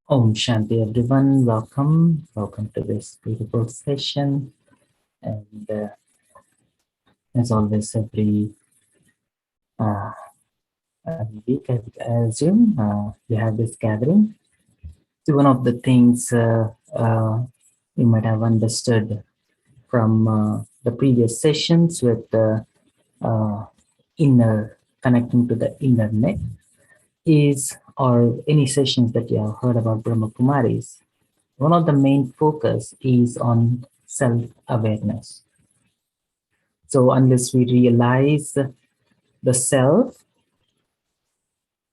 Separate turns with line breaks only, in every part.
Om Shanti everyone, welcome to this beautiful session. And as always, every uh, week, I assume, we have this gathering. So one of the things you might have understood from the previous sessions with the connecting to the InnerNet is, or any sessions that you have heard about Brahmakumaris, one of the main focus is on self-awareness. So unless we realize the self,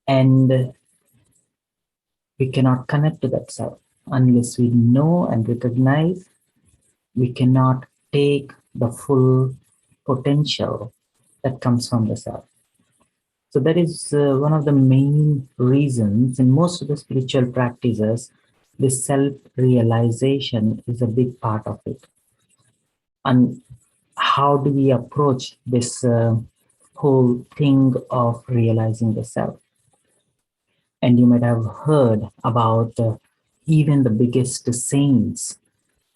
and we cannot connect to that self. Unless we know and recognize, we cannot take the full potential that comes from the self. So that is one of the main reasons in most of the spiritual practices, this self-realization is a big part of it. And how do we approach this whole thing of realizing the self? And you might have heard about even the biggest saints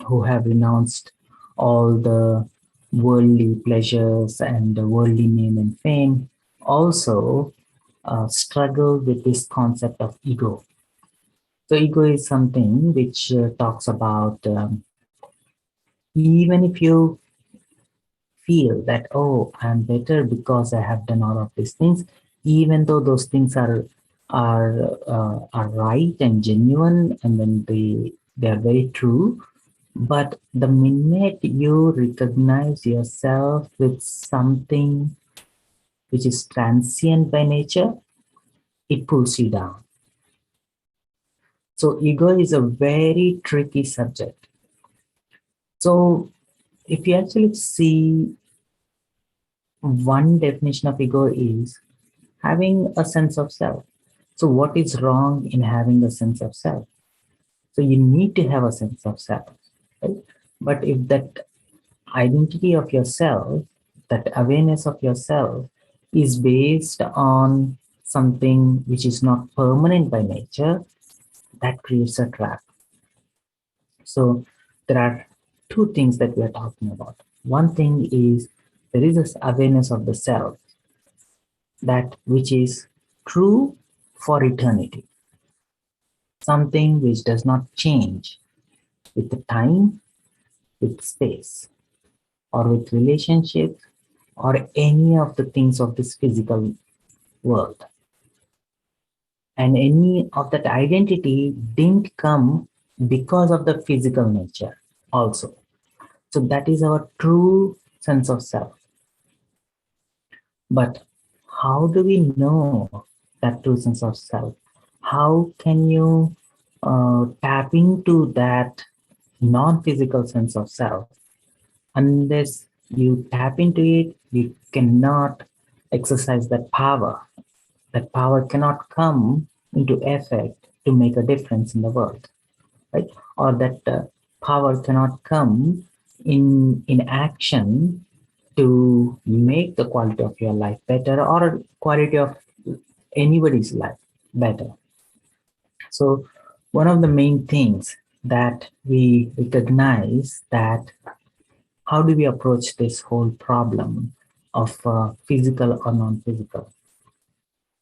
who have renounced all the worldly pleasures and the worldly name and fame also struggle with this concept of ego. So ego is something which talks about even if you feel that, oh, I'm better because I have done all of these things, even though those things are right and genuine, and then they are very true. But the minute you recognize yourself with something which is transient by nature, it pulls you down. So ego is a very tricky subject. So if you actually see, one definition of ego is having a sense of self. So what is wrong in having a sense of self? So you need to have a sense of self, right? But if that identity of yourself, that awareness of yourself is based on something which is not permanent by nature, that creates a trap. So there are two things that we are talking about. One thing is there is this awareness of the self, that which is true for eternity, something which does not change with the time, with space, or with relationships, or any of the things of this physical world. And any of that identity didn't come because of the physical nature also. So that is our true sense of self. But how do we know that true sense of self? How can you tap into that non-physical sense of self? Unless you tap into it, you cannot exercise that power. That power cannot come into effect to make a difference in the world, right? Or that power cannot come in action to make the quality of your life better, or quality of anybody's life better. So one of the main things that we recognize, that how do we approach this whole problem of physical or non-physical?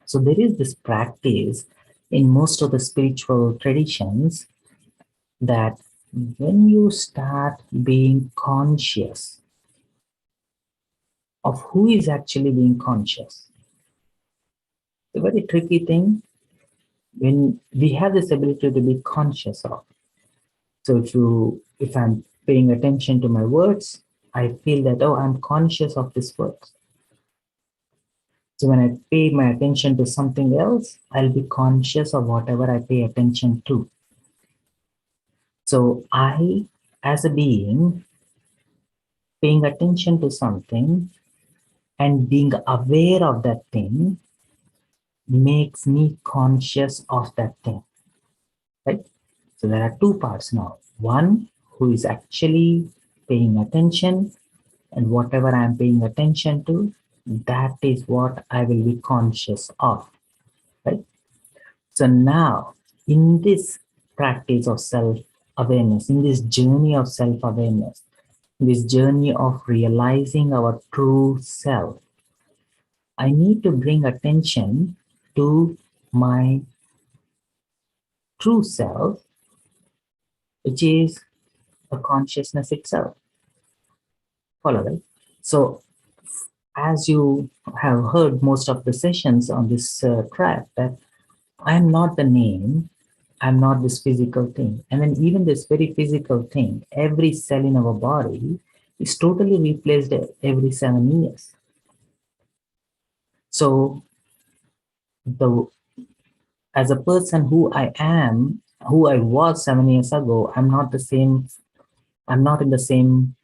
So there is this practice in most of the spiritual traditions that when you start being conscious of who is actually being conscious, it's a very tricky thing when we have this ability to be conscious of. So if I'm paying attention to my words, I feel that, oh, I'm conscious of these words. So when I pay my attention to something else, I'll be conscious of whatever I pay attention to. So I, as a being, paying attention to something and being aware of that thing makes me conscious of that thing, right? So there are two parts now. One, who is actually paying attention, and whatever I'm paying attention to, that is what I will be conscious of, right? So now, in this practice of self-awareness, in this journey of self-awareness, this journey of realizing our true self, I need to bring attention to my true self, which is a consciousness itself. Follow, right? So as you have heard most of the sessions on this track, that I'm not the name, I'm not this physical thing. And then even this very physical thing, every cell in our body is totally replaced every 7 years. So as a person who I am, who I was 7 years ago, I'm not the same, I'm not in the same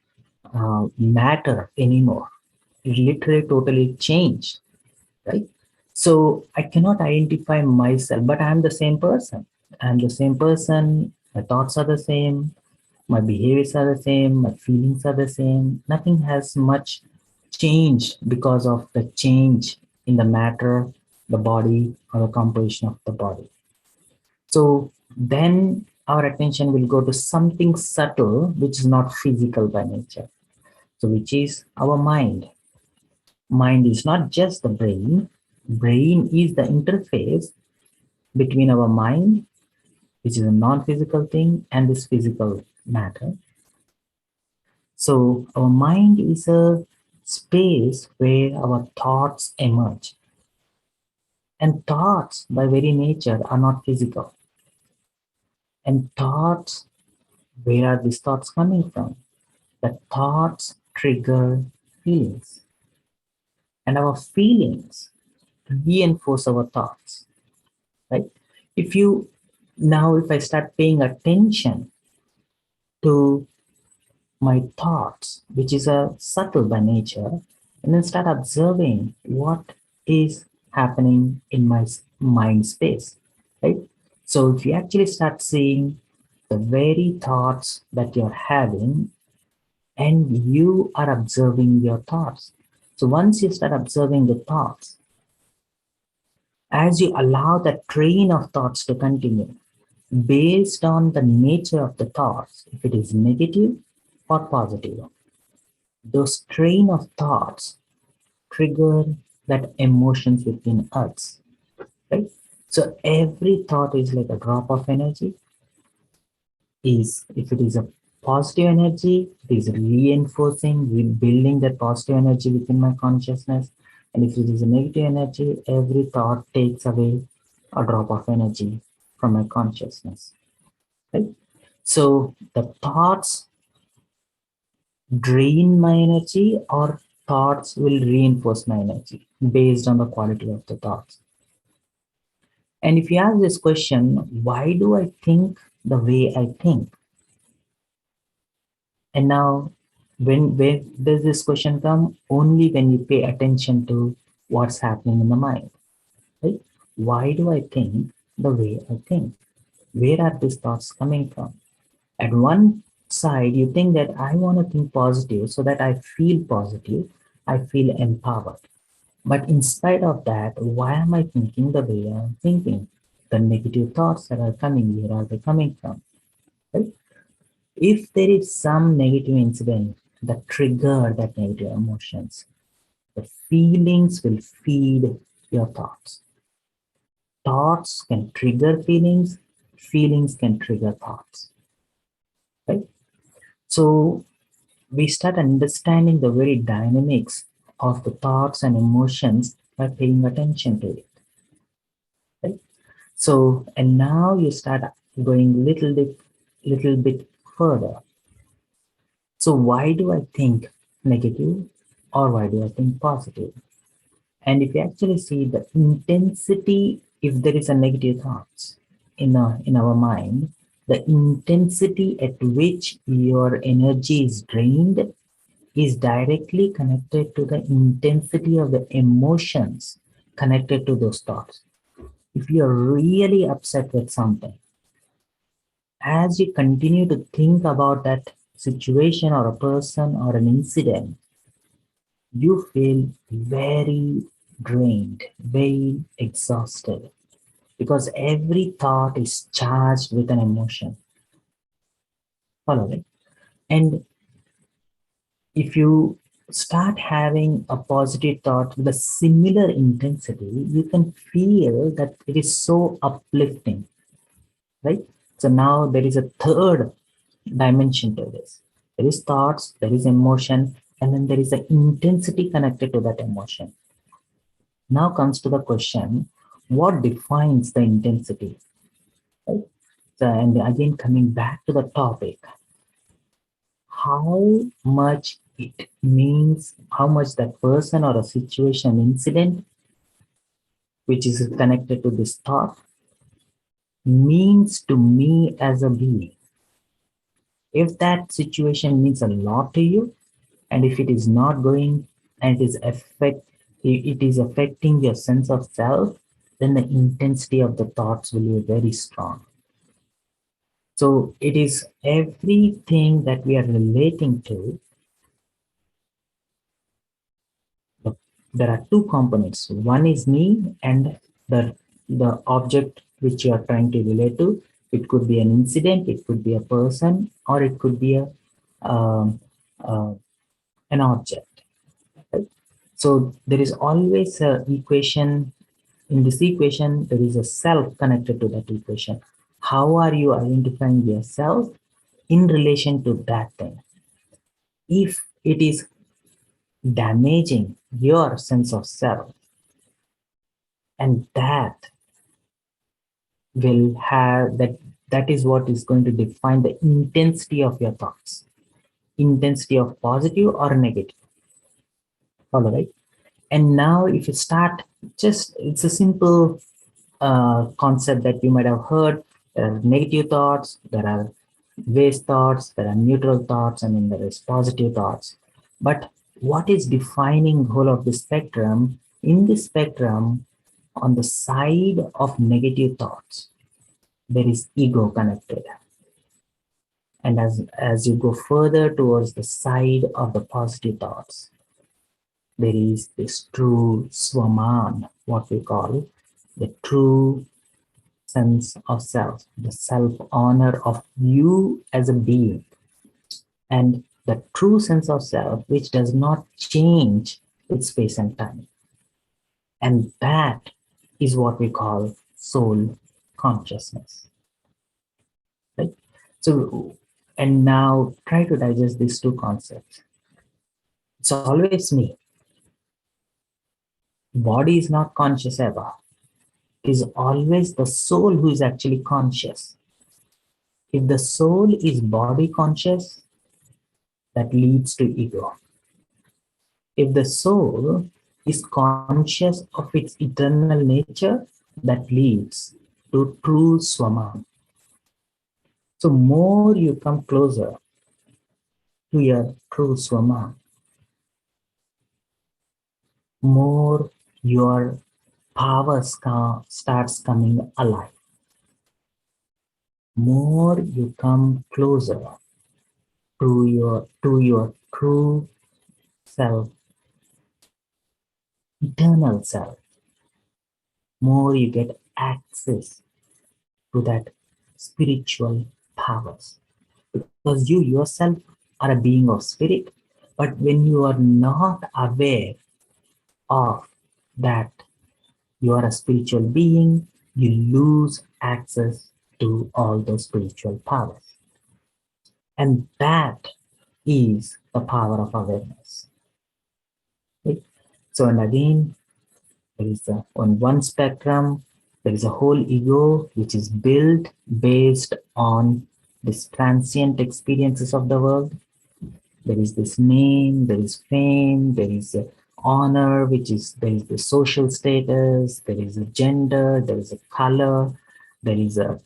matter anymore. It literally totally changed, right? So I cannot identify myself, but I'm the same person. I'm the same person. My thoughts are the same. My behaviors are the same. My feelings are the same. Nothing has much changed because of the change in the matter, the body, or the composition of the body. So then our attention will go to something subtle, which is not physical by nature. So which is our mind. Mind is not just the brain. Brain is the interface between our mind, which is a non-physical thing, and this physical matter. So our mind is a space where our thoughts emerge. And thoughts, by very nature, are not physical. And thoughts, where are these thoughts coming from? The thoughts trigger feelings. And our feelings reinforce our thoughts, right? If I start paying attention to my thoughts, which is a subtle by nature, and then start observing what is happening in my mind space, right? So if you actually start seeing the very thoughts that you're having, and you are observing your thoughts. So once you start observing the thoughts, as you allow that train of thoughts to continue, based on the nature of the thoughts, if it is negative or positive, those train of thoughts trigger that emotions within us, right? So every thought is like a drop of energy. If it is a positive energy, it is reinforcing, rebuilding that positive energy within my consciousness. And if it is a negative energy, every thought takes away a drop of energy from my consciousness, right? So the thoughts drain my energy, or thoughts will reinforce my energy based on the quality of the thoughts. And if you ask this question, why do I think the way I think? And now, where does this question come? Only when you pay attention to what's happening in the mind, right? Why do I think the way I think? Where are these thoughts coming from? At one side, you think that I want to think positive so that I feel positive, I feel empowered. But in spite of that, why am I thinking the way I'm thinking? The negative thoughts that are coming, where are they coming from? Right? If there is some negative incident that trigger that negative emotions, the feelings will feed your thoughts. Thoughts can trigger feelings, feelings can trigger thoughts, right? So we start understanding the very dynamics of the thoughts and emotions by paying attention to it, right? So, and now you start going little bit further. So why do I think negative, or why do I think positive? And if you actually see the intensity, if there is a negative thoughts in our mind, the intensity at which your energy is drained is directly connected to the intensity of the emotions connected to those thoughts. If you're really upset with something, as you continue to think about that situation or a person or an incident, you feel very drained, very exhausted. because every thought is charged with an emotion. Follow it. And if you start having a positive thought with a similar intensity, you can feel that it is so uplifting, right? So now there is a third dimension to this. There is thoughts, there is emotion, and then there is the intensity connected to that emotion. Now comes to the question, what defines the intensity? Right? So, and again, coming back to the topic, how much it means, how much that person or a situation, incident, which is connected to this thought, means to me as a being. If that situation means a lot to you, and if it is not going and it is affecting your sense of self, then the intensity of the thoughts will be very strong. So it is everything that we are relating to. There are two components. One is me and the object which you are trying to relate to. It could be an incident, it could be a person, or it could be um, uh, an object. Right? So there is always a equation. In this equation, there is a self connected to that equation. How are you identifying yourself in relation to that thing? If it is damaging your sense of self, and that will have that is what is going to define the intensity of your thoughts, intensity of positive or negative. All right. And now if you start, just it's a simple concept that you might have heard. There are negative thoughts, there are waste thoughts, there are neutral thoughts, and then there is positive thoughts. But what is defining whole of the spectrum? In the spectrum, on the side of negative thoughts, there is ego connected. And as you go further towards the side of the positive thoughts, there is this true swaman, what we call the true sense of self, the self-honor of you as a being, and the true sense of self, which does not change with space and time. And that is what we call soul consciousness. Right? So, and now try to digest these two concepts. It's always me. Body is not conscious ever. It is always the soul who is actually conscious. If the soul is body conscious, that leads to ego. If the soul is conscious of its eternal nature, that leads to true Swaman. So more you come closer to your true Swaman, more your power starts coming alive. More you come closer to your true self, eternal self, more you get access to that spiritual powers. Because you yourself are a being of spirit, but when you are not aware of that you are a spiritual being, you lose access to all those spiritual powers. And that is the power of awareness. Right? So, and again, there is on one spectrum, there is a whole ego which is built based on these transient experiences of the world. There is this name, there is fame, there is honor, there is the social status, there is a gender, there is a color, there is a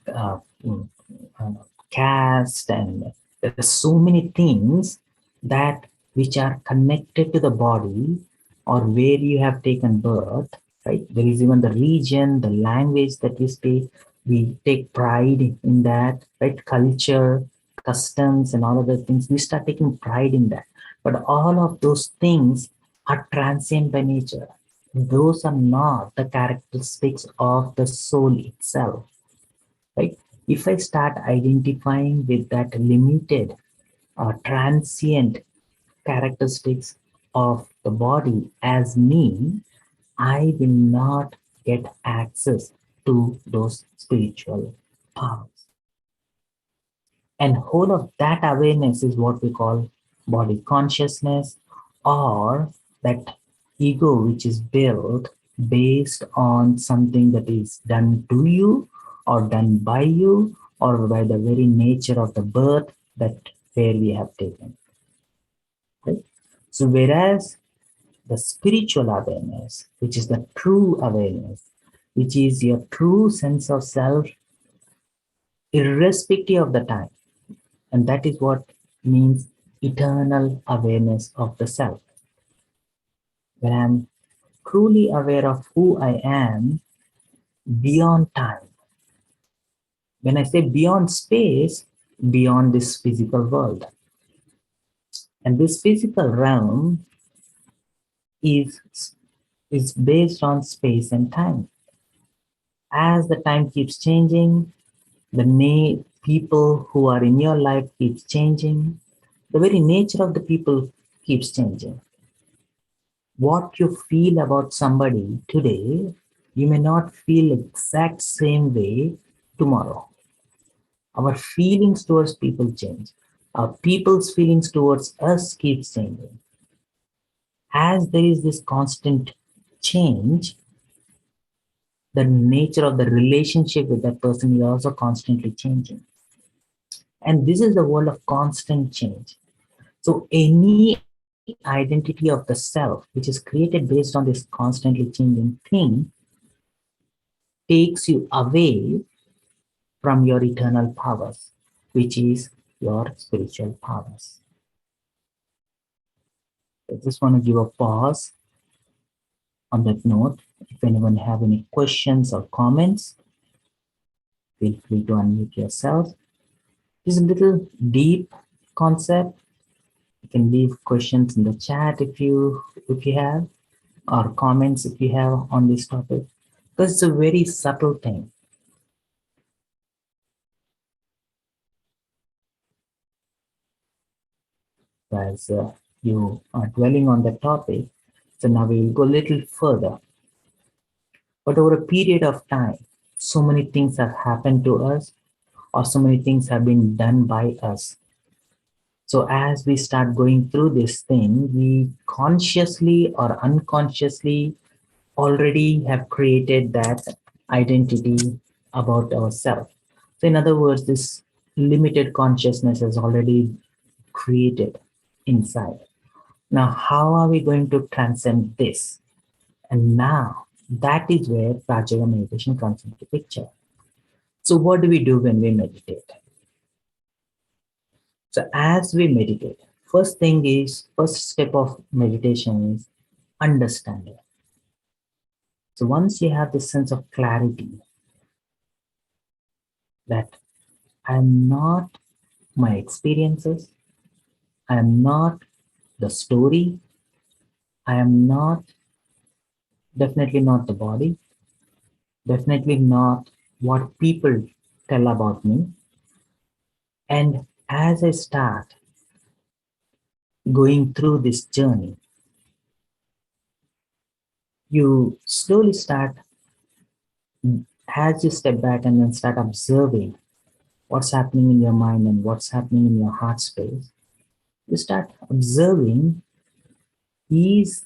caste, and there are so many things that which are connected to the body or where you have taken birth, right? There is even the region, the language that we speak. We take pride in that, right? Culture, customs, and all of those things. We start taking pride in that. But all of those things are transient by nature. those are not the characteristics of the soul itself, right? If I start identifying with that limited or transient characteristics of the body as me, I will not get access to those spiritual powers. And whole of that awareness is what we call body consciousness, or that ego which is built based on something that is done to you or done by you or by the very nature of the birth that where we have taken. Right? So whereas the spiritual awareness, which is the true awareness, which is your true sense of self, irrespective of the time. And that is what means eternal awareness of the self. When I'm truly aware of who I am beyond time. When I say beyond space, beyond this physical world. And this physical realm is based on space and time. As the time keeps changing, the people who are in your life keeps changing. The very nature of the people keeps changing. What you feel about somebody today, you may not feel exact same way tomorrow. Our feelings towards people change. Our people's feelings towards us keeps changing. As there is this constant change, the nature of the relationship with that person is also constantly changing. And this is the world of constant change. So any identity of the self, which is created based on this constantly changing thing, takes you away from your eternal powers, which is your spiritual powers. I just want to give a pause on that note. If anyone have any questions or comments, feel free to unmute yourself. It's a little deep concept. You can leave questions in the chat if you have, or comments if you have on this topic, because it's a very subtle thing. As you are dwelling on the topic, so now we will go a little further. But over a period of time, so many things have happened to us, or so many things have been done by us. So as we start going through this thing, we consciously or unconsciously already have created that identity about ourselves. So in other words, this limited consciousness is already created inside. Now, how are we going to transcend this? And now that is where Pratyeka meditation comes into picture. So what do we do when we meditate? So as we meditate, first step of meditation is understanding. So once you have this sense of clarity that I am not my experiences, I am not the story, I am definitely not the body, definitely not what people tell about me. And as I start going through this journey, you slowly start, as you step back and then start observing what's happening in your mind and what's happening in your heart space, you start observing is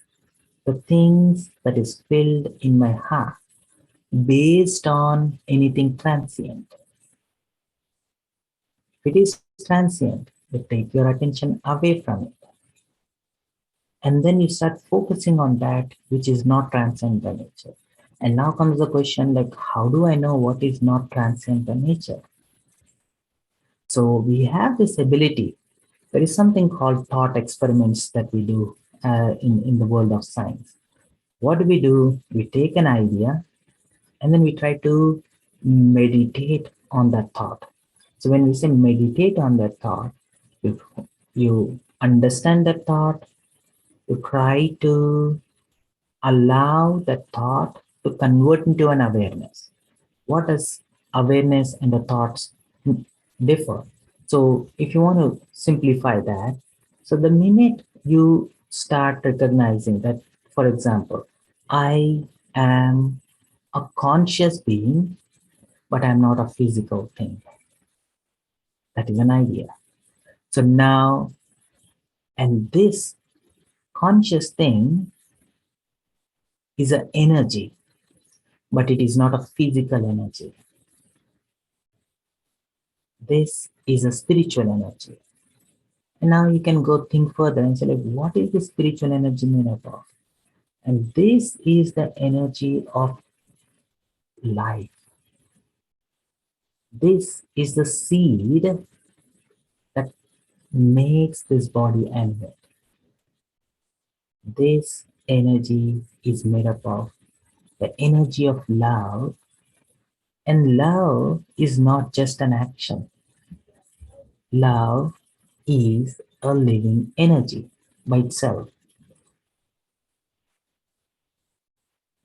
the things that is filled in my heart based on anything transient. If it is transient, you take your attention away from it. And then you start focusing on that which is not transient by nature. And now comes the question, like, how do I know what is not transient by nature? So we have this ability. There is something called thought experiments that we do in the world of science. What do? We take an idea and then we try to meditate on that thought. So when we say meditate on that thought, you understand that thought, you try to allow the thought to convert into an awareness. What does awareness and the thoughts differ? So if you want to simplify that, so the minute you start recognizing that, for example, I am a conscious being, but I'm not a physical thing. That is an idea. So now, and this conscious thing is an energy, but it is not a physical energy. This is a spiritual energy. And now you can go think further and say, like, what is the spiritual energy made up of? And this is the energy of life. This is the seed that makes this body animate. This energy is made up of the energy of love. And love is not just an action. Love is a living energy by itself.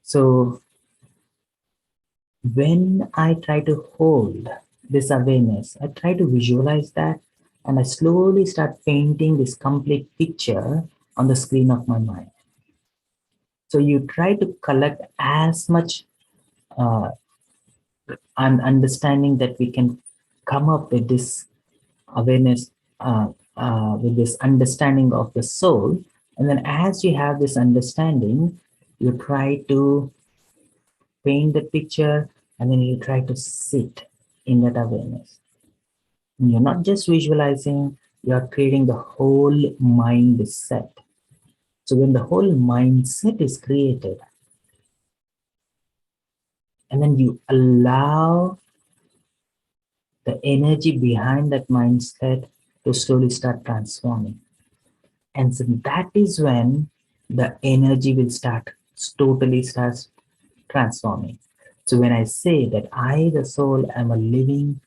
So when I try to hold this awareness, I try to visualize that, and I slowly start painting this complete picture on the screen of my mind. So you try to collect as much understanding that we can come up with this awareness, with this understanding of the soul. And then as you have this understanding, you try to paint the picture, and then you try to sit in that awareness. And you're not just visualizing, you're creating the whole mindset. So when the whole mindset is created, and then you allow the energy behind that mindset to slowly start transforming. And so that is when the energy will start totally starts transforming. So when I say that I, the soul, am a living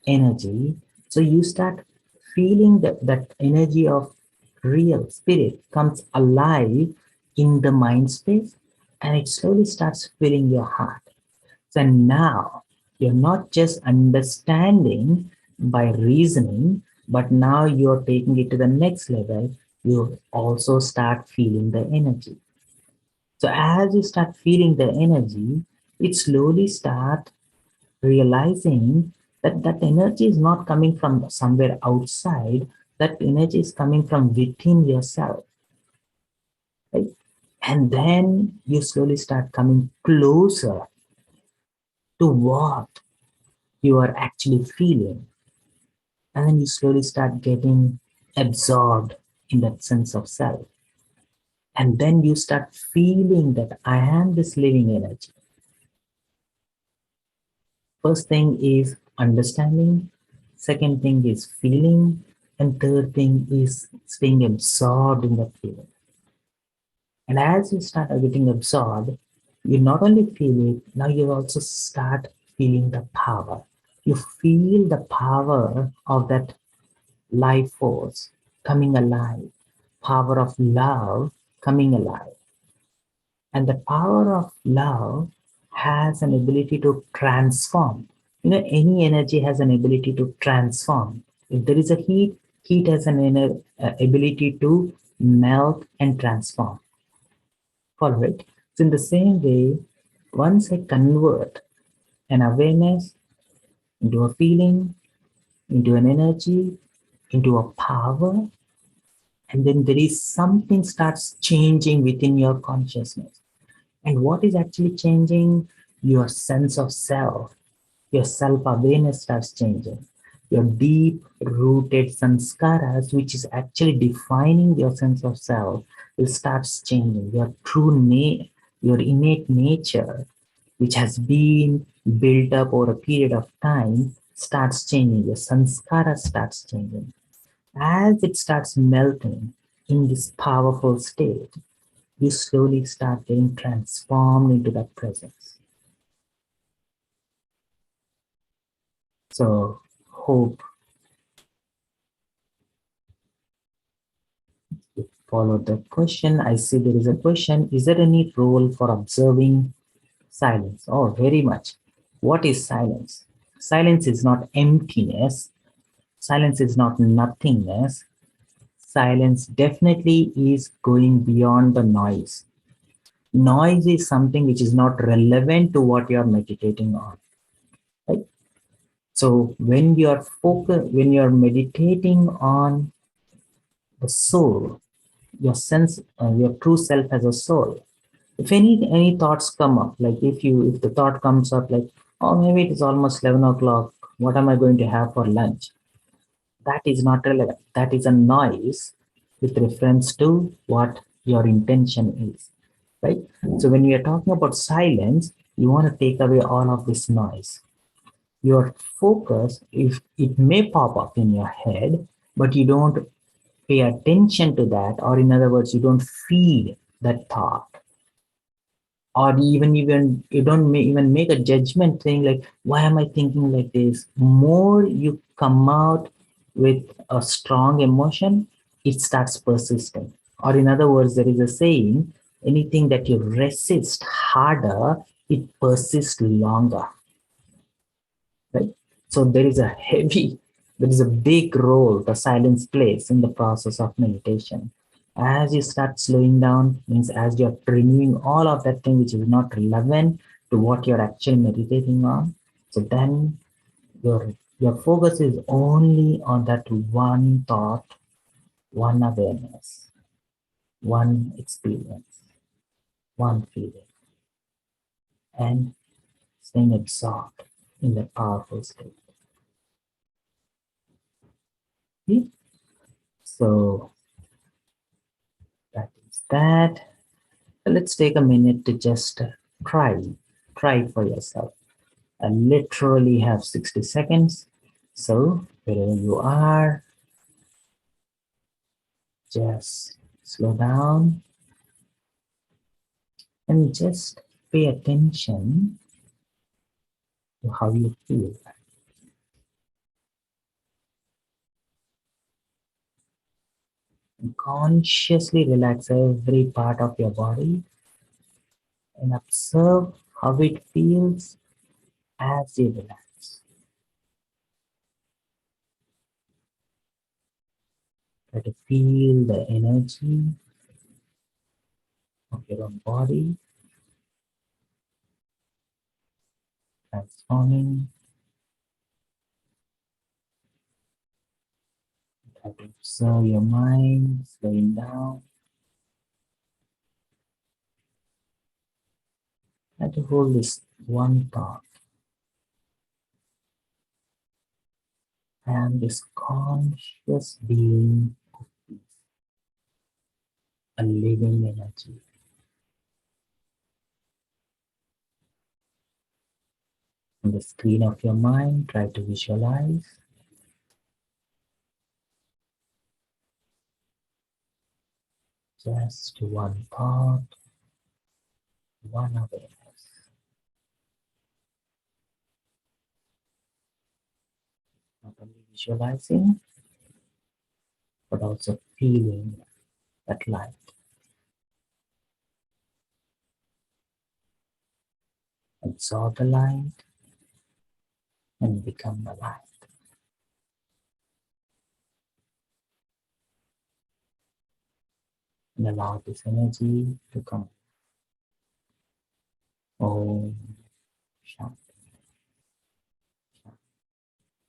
energy, so you start feeling that energy of real spirit comes alive in the mind space, and it slowly starts filling your heart. So now you're not just understanding by reasoning, but now you're taking it to the next level. You also start feeling the energy. So as you start feeling the energy, it slowly start realizing that that energy is not coming from somewhere outside. That energy is coming from within yourself, right? And then you slowly start coming closer to what you are actually feeling. And then you slowly start getting absorbed in that sense of self. And then you start feeling that I am this living energy. First thing is understanding, second thing is feeling, and third thing is staying absorbed in that feeling. And as you start getting absorbed, you not only feel it, now you also start feeling the power. You feel the power of that life force coming alive, power of love coming alive. And the power of love has an ability to transform. You know, any energy has an ability to transform. If there is a heat, heat has an ability to melt and transform. Follow it? So in the same way, once I convert an awareness into a feeling, into an energy, into a power, and then there is something starts changing within your consciousness. And what is actually changing? Your sense of self, your self-awareness starts changing. Your deep-rooted sanskaras, which is actually defining your sense of self, will start changing. Your your innate nature, which has been built up over a period of time, starts changing. Your sanskara starts changing. As it starts melting in this powerful state, you slowly start getting transformed into that presence. So, hope follow the question. I see there is a question. Is there any role for observing silence? Oh, very much. What is silence? Silence is not emptiness. Silence is not nothingness. Silence definitely is going beyond the noise. Noise is something which is not relevant to what you are meditating on. Right? So when you're meditating on the soul, your sense, your true self as a soul. If any thoughts come up, like if the thought comes up like, oh, maybe it is almost 11 o'clock. What am I going to have for lunch? That is not relevant. That is a noise with reference to what your intention is, right? So when we are talking about silence, you want to take away all of this noise. Your focus, if it may pop up in your head, but you don't pay attention to that, or in other words, you don't feed that thought, or even you don't even make a judgment saying like, why am I thinking like this? More you come out with a strong emotion, it starts persisting. Or in other words, there is a saying, anything that you resist harder, it persists longer, right? So there is a big role the silence plays in the process of meditation. As you start slowing down, means as you're removing all of that thing which is not relevant to what you're actually meditating on. So then your focus is only on that one thought, one awareness, one experience, one feeling, and staying absorbed in that powerful state. Okay? So that is that. Let's take a minute to just try for yourself. I literally have 60 seconds. So wherever you are, just slow down and just pay attention to how you feel. And consciously relax every part of your body and observe how it feels as you relax. Try to feel the energy of your own body transforming. Try to observe your mind slowing down. Try to hold this one thought and this conscious being, a living energy. On the screen of your mind, try to visualize just one thought, one awareness. Not only visualizing, but also feeling that light. Absorb the light and become the light. And allow this energy to come. Om Shanti.